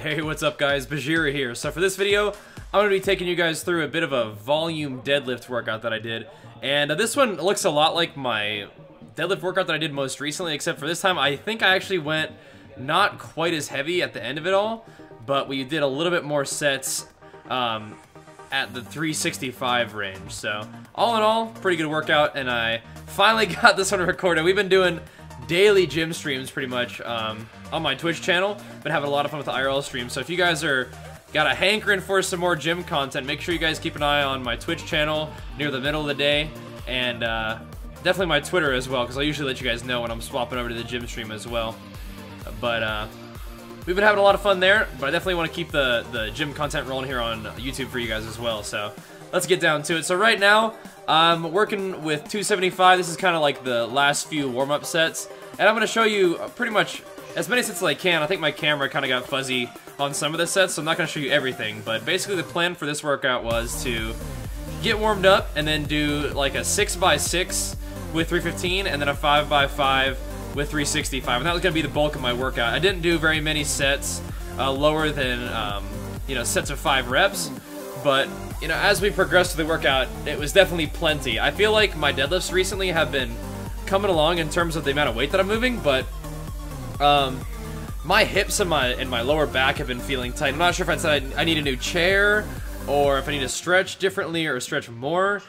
Hey, what's up guys, Bajheera here. So for this video, I'm going to be taking you guys through a bit of a volume deadlift workout that I did. And this one looks a lot like my deadlift workout that I did most recently, except for this time I think I actually went not quite as heavy at the end of it all, but we did a little bit more sets at the 365 range. So all in all, pretty good workout, and I finally got this one recorded. We've been doing daily gym streams pretty much on my Twitch channel. Been having a lot of fun with the IRL streams, so if you guys got a hankering for some more gym content, make sure you guys keep an eye on my Twitch channel near the middle of the day, and definitely my Twitter as well, because I usually let you guys know when I'm swapping over to the gym stream as well. But we've been having a lot of fun there, but I definitely want to keep the gym content rolling here on YouTube for you guys as well, so let's get down to it. So right now, I'm working with 275. This is kind of like the last few warm-up sets, and I'm going to show you pretty much as many sets as I can. I think my camera kind of got fuzzy on some of the sets, so I'm not going to show you everything, but basically the plan for this workout was to get warmed up and then do like a 6x6 with 315 and then a 5x5 with 365, and that was going to be the bulk of my workout. I didn't do very many sets lower than, you know, sets of 5 reps, but, you know, as we progressed through the workout, it was definitely plenty. I feel like my deadlifts recently have been coming along in terms of the amount of weight that I'm moving, but my hips and my lower back have been feeling tight. I'm not sure if I need a new chair, or if I need to stretch differently or stretch more,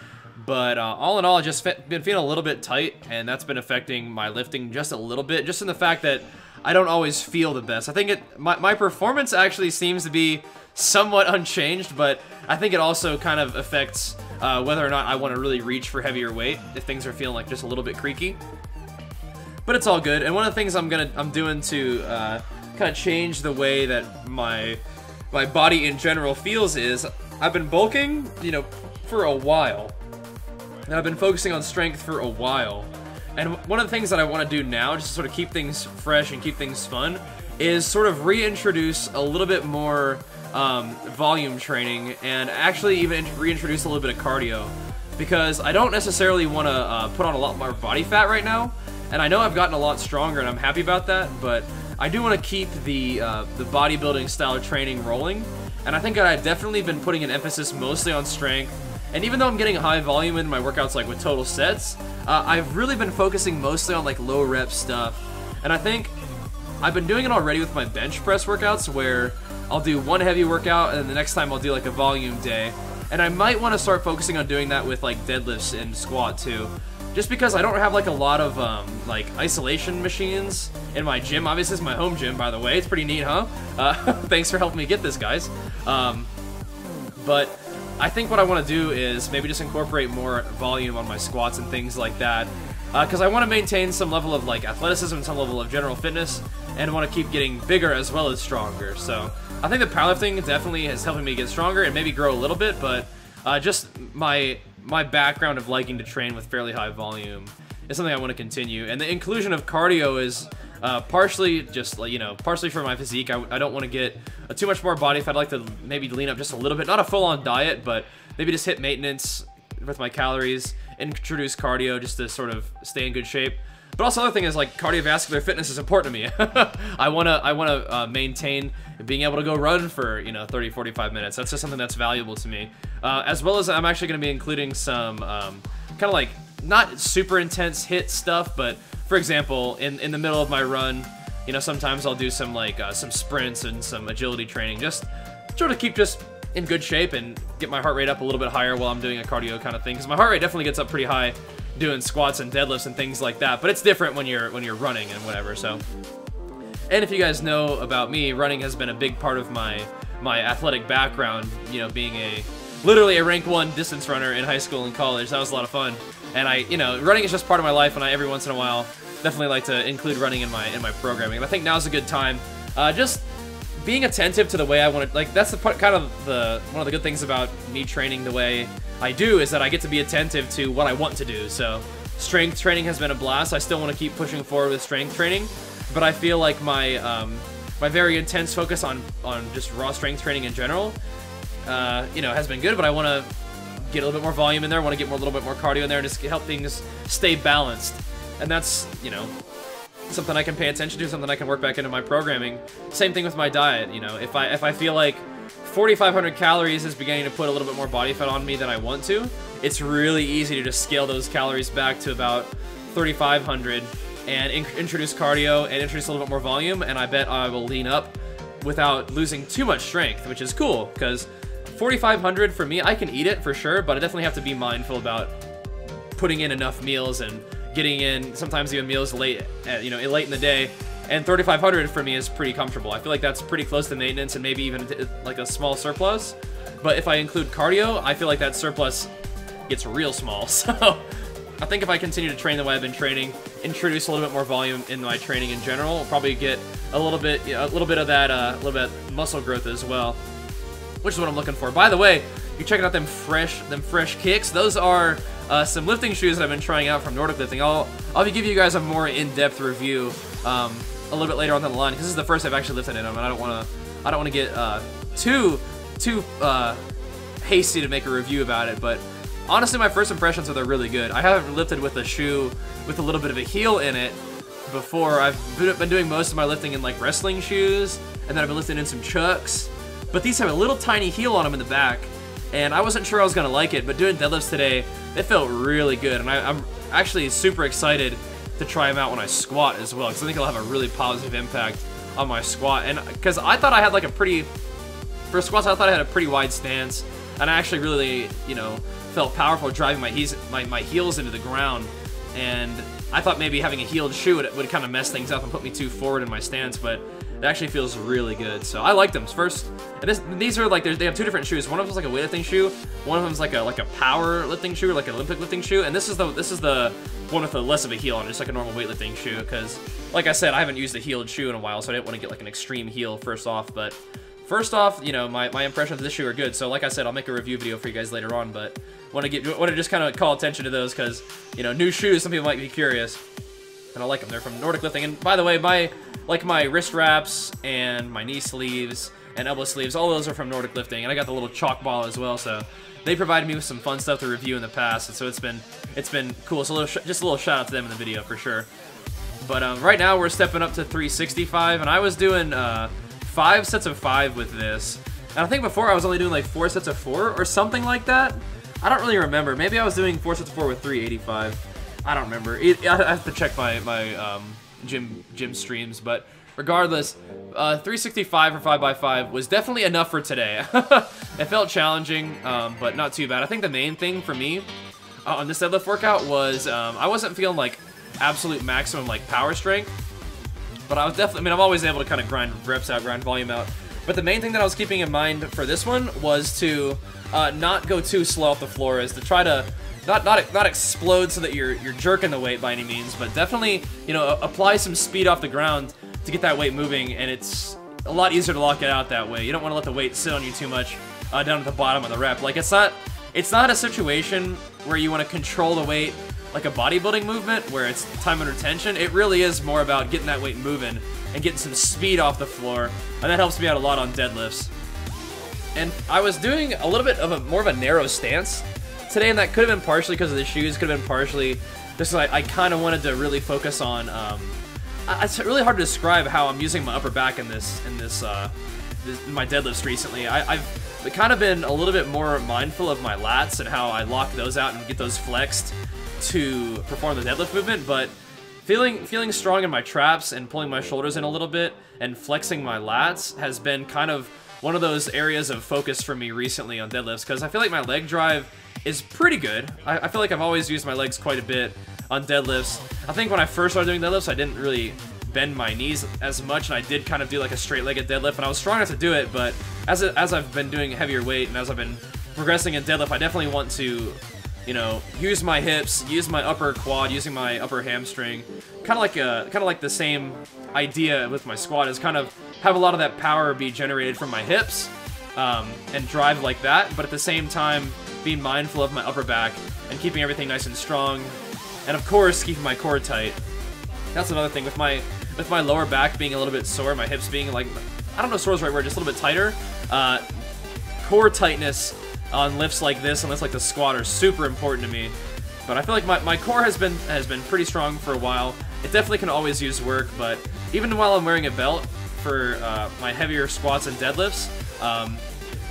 but all in all, I've just been feeling a little bit tight, and that's been affecting my lifting just a little bit, just in the fact that I don't always feel the best. I think my performance actually seems to be somewhat unchanged, but I think it also kind of affects whether or not I want to really reach for heavier weight if things are feeling like just a little bit creaky. But it's all good, and one of the things I'm doing to kind of change the way that my body in general feels is I've been bulking, you know, for a while, and I've been focusing on strength for a while. And one of the things that I want to do now, just to sort of keep things fresh and keep things fun, is sort of reintroduce a little bit more volume training, and actually even reintroduce a little bit of cardio, because I don't necessarily want to put on a lot more body fat right now. And I know I've gotten a lot stronger, and I'm happy about that, but I do want to keep the bodybuilding style of training rolling. And I think that I've definitely been putting an emphasis mostly on strength. And even though I'm getting high volume in my workouts, like with total sets, I've really been focusing mostly on like low rep stuff. And I think I've been doing it already with my bench press workouts, where I'll do one heavy workout, and then the next time I'll do like a volume day. And I might want to start focusing on doing that with like deadlifts and squat too. Just because I don't have like a lot of like isolation machines in my gym. Obviously, it's my home gym, by the way. It's pretty neat, huh? Thanks for helping me get this, guys. But I think what I want to do is maybe just incorporate more volume on my squats and things like that, because I want to maintain some level of like athleticism and some level of general fitness, and want to keep getting bigger as well as stronger. So I think the powerlifting definitely is helping me get stronger and maybe grow a little bit, but just my background of liking to train with fairly high volume is something I want to continue. And the inclusion of cardio is partially just, you know, partially for my physique. I don't want to get too much more body fat. I'd like to maybe lean up just a little bit, not a full-on diet, but maybe just hit maintenance with my calories, introduce cardio just to sort of stay in good shape. But also, the other thing is, like, cardiovascular fitness is important to me. I wanna maintain being able to go run for, you know, 30, 45 minutes. That's just something that's valuable to me. As well as I'm actually gonna be including some kind of like not super intense HIIT stuff, but for example, in the middle of my run, you know, sometimes I'll do some like some sprints and some agility training, just sort of keep just in good shape and get my heart rate up a little bit higher while I'm doing a cardio kind of thing. Because my heart rate definitely gets up pretty high doing squats and deadlifts and things like that, but it's different when you're running and whatever. So, and if you guys know about me, running has been a big part of my athletic background, you know, being literally a rank 1 distance runner in high school and college. That was a lot of fun, and you know, running is just part of my life, and I every once in a while definitely like to include running in my programming. And I think now's a good time, just being attentive to the way I want to, like, that's the part, kind of one of the good things about me training the way I do, is that I get to be attentive to what I want to do. So strength training has been a blast. I still want to keep pushing forward with strength training, but I feel like my my very intense focus on just raw strength training in general, you know, has been good. But I want to get a little bit more volume in there. I want to get a little bit more cardio in there, and just help things stay balanced. And that's, you know, something I can pay attention to, something I can work back into my programming. Same thing with my diet, you know, if I feel like 4,500 calories is beginning to put a little bit more body fat on me than I want to, it's really easy to just scale those calories back to about 3,500 and introduce cardio and introduce a little bit more volume, and I bet I will lean up without losing too much strength, which is cool, because 4,500 for me, I can eat it for sure, but I definitely have to be mindful about putting in enough meals and getting in sometimes even meals late in the day. And 3,500 for me is pretty comfortable. I feel like that's pretty close to maintenance and maybe even like a small surplus. But if I include cardio, I feel like that surplus gets real small. So I think if I continue to train the way I've been training, introduce a little bit more volume in my training in general, I'll probably get a little bit of that muscle growth as well, which is what I'm looking for. By the way, you're checking out them fresh kicks. Those are some lifting shoes that I've been trying out from Nordic Lifting. I'll give you guys a more in-depth review a little bit later on down the line, because this is the first I've actually lifted in them, and I don't want to get too hasty to make a review about it. But honestly, my first impressions are they're really good. I haven't lifted with a shoe with a little bit of a heel in it before. I've been doing most of my lifting in like wrestling shoes, and then I've been lifting in some Chucks. But these have a little tiny heel on them in the back, and I wasn't sure I was gonna like it. But doing deadlifts today, they felt really good, and I'm actually super excited to try them out when I squat as well, because I think it'll have a really positive impact on my squat. And because I thought I had like for squats, I thought I had a pretty wide stance, and I actually really, felt powerful driving my heels into the ground. And I thought maybe having a heeled shoe would kind of mess things up and put me too forward in my stance, but it actually feels really good. So I like them. First, and these are like, they have two different shoes. One of them's like a weightlifting shoe. One of them's like a power lifting shoe, like an Olympic lifting shoe. And this is the one with less of a heel on it, just like a normal weightlifting shoe. Because, like I said, I haven't used a heeled shoe in a while, so I didn't want to get like an extreme heel first off. But first off, my impressions of this shoe are good. So like I said, I'll make a review video for you guys later on. But want to just kind of call attention to those, because new shoes, some people might be curious, and I like them. They're from Nordic Lifting. And by the way, my wrist wraps and my knee sleeves and elbow sleeves, all those are from Nordic Lifting, and I got the little chalk ball as well. So they provided me with some fun stuff to review in the past, and so it's been cool. So just a little shout out to them in the video for sure. But right now we're stepping up to 365, and I was doing 5 sets of 5 with this. And I think before I was only doing like 4 sets of 4 or something like that. I don't really remember. Maybe I was doing 4 sets of 4 with 385. I don't remember. I have to check my gym streams, but regardless, 365 for 5x5 was definitely enough for today. It felt challenging, but not too bad. I think the main thing for me on this deadlift workout was I wasn't feeling like absolute maximum like power strength, but I was definitely, I'm always able to kind of grind reps out, grind volume out. But the main thing that I was keeping in mind for this one was to not go too slow off the floor, is to try to not explode so that you're jerking the weight by any means, but definitely, apply some speed off the ground to get that weight moving, and it's a lot easier to lock it out that way. You don't want to let the weight sit on you too much down at the bottom of the rep. Like, it's not a situation where you want to control the weight like a bodybuilding movement where it's time under tension. It really is more about getting that weight moving and getting some speed off the floor, and that helps me out a lot on deadlifts. And I was doing a little bit of more of a narrow stance today, and that could have been partially because of the shoes, could have been partially just like I kind of wanted to really focus on. It's really hard to describe how I'm using my upper back in my deadlifts recently. I've kind of been a little bit more mindful of my lats and how I lock those out and get those flexed to perform the deadlift movement, but feeling strong in my traps and pulling my shoulders in a little bit and flexing my lats has been kind of one of those areas of focus for me recently on deadlifts, because I feel like my leg drive is pretty good. I feel like I've always used my legs quite a bit on deadlifts. I think when I first started doing deadlifts, I didn't really bend my knees as much, and I did kind of do like a straight-legged deadlift, and I was strong enough to do it, but as I've been doing heavier weight and as I've been progressing in deadlift, I definitely want to, use my hips, use my upper quad, using my upper hamstring, kind of like the same idea with my squat, is kind of have a lot of that power be generated from my hips, and drive like that, but at the same time being mindful of my upper back and keeping everything nice and strong, and of course keeping my core tight. That's another thing with my lower back being a little bit sore, my hips being like, I don't know if sore is the right word, just a little bit tighter. Core tightness on lifts like this and lifts like the squat are super important to me. But I feel like my core has been pretty strong for a while. it definitely can always use work, but even while I'm wearing a belt for my heavier squats and deadlifts,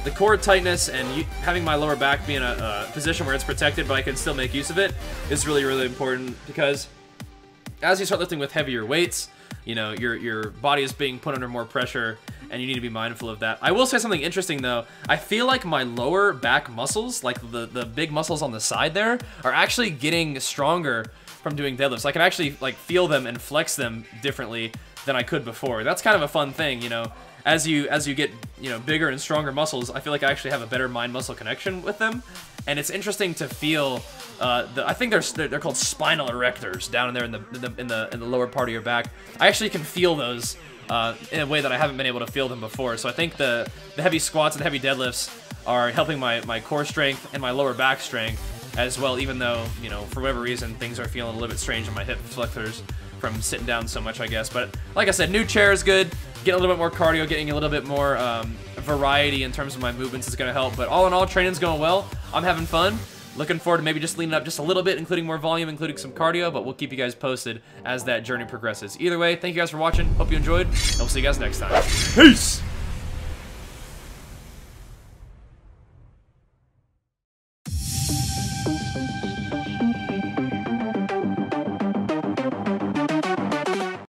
the core tightness and having my lower back be in a position where it's protected but I can still make use of it is really, really important, because as you start lifting with heavier weights, you know, your body is being put under more pressure, and you need to be mindful of that. I will say something interesting though. I feel like my lower back muscles, like the big muscles on the side there, are actually getting stronger from doing deadlifts. I can actually like feel them and flex them differently than I could before. That's kind of a fun thing, you know. As you get, you know, bigger and stronger muscles, I feel like I actually have a better mind-muscle connection with them, and it's interesting to feel. I think they're called spinal erectors down in there in the lower part of your back. I actually can feel those in a way that I haven't been able to feel them before. So I think the heavy squats and the heavy deadlifts are helping my core strength and my lower back strength as well. Even though, you know, for whatever reason things are feeling a little bit strange in my hip flexors from sitting down so much, I guess. But like I said, new chair is good. Getting a little bit more cardio, getting a little bit more variety in terms of my movements is going to help. But all in all, training's going well. I'm having fun. Looking forward to maybe just leaning up just a little bit, including more volume, including some cardio, but we'll keep you guys posted as that journey progresses. Either way, thank you guys for watching. Hope you enjoyed, and we'll see you guys next time. Peace!